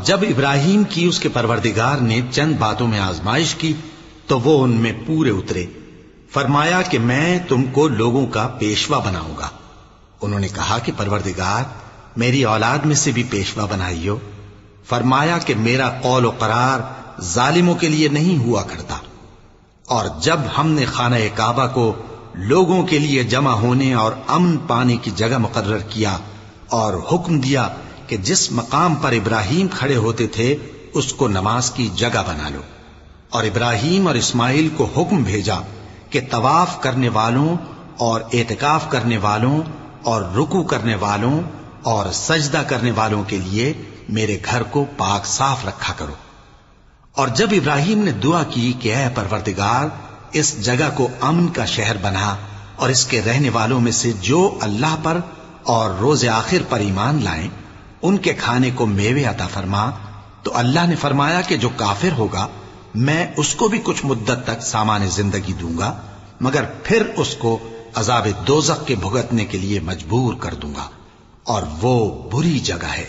جب ابراہیم کی اس کے پروردگار نے چند باتوں میں آزمائش کی تو وہ ان میں پورے اترے. فرمایا کہ میں تم کو لوگوں کا پیشوا بناؤں گا. انہوں نے کہا کہ پروردگار میری اولاد میں سے بھی پیشوا بنائیو. فرمایا کہ میرا قول و قرار ظالموں کے لیے نہیں ہوا کرتا. اور جب ہم نے خانہ کعبہ کو لوگوں کے لیے جمع ہونے اور امن پانے کی جگہ مقرر کیا اور حکم دیا کہ جس مقام پر ابراہیم کھڑے ہوتے تھے اس کو نماز کی جگہ بنا لو، اور ابراہیم اور اسماعیل کو حکم بھیجا کہ طواف کرنے والوں اور اعتکاف کرنے والوں اور رکوع کرنے والوں اور سجدہ کرنے والوں کے لیے میرے گھر کو پاک صاف رکھا کرو. اور جب ابراہیم نے دعا کی کہ اے پروردگار اس جگہ کو امن کا شہر بنا اور اس کے رہنے والوں میں سے جو اللہ پر اور روز آخر پر ایمان لائیں ان کے کھانے کو میوے عطا فرما، تو اللہ نے فرمایا کہ جو کافر ہوگا میں اس کو بھی کچھ مدت تک سامان زندگی دوں گا، مگر پھر اس کو عذاب دوزخ کے بھگتنے کے لیے مجبور کر دوں گا، اور وہ بری جگہ ہے.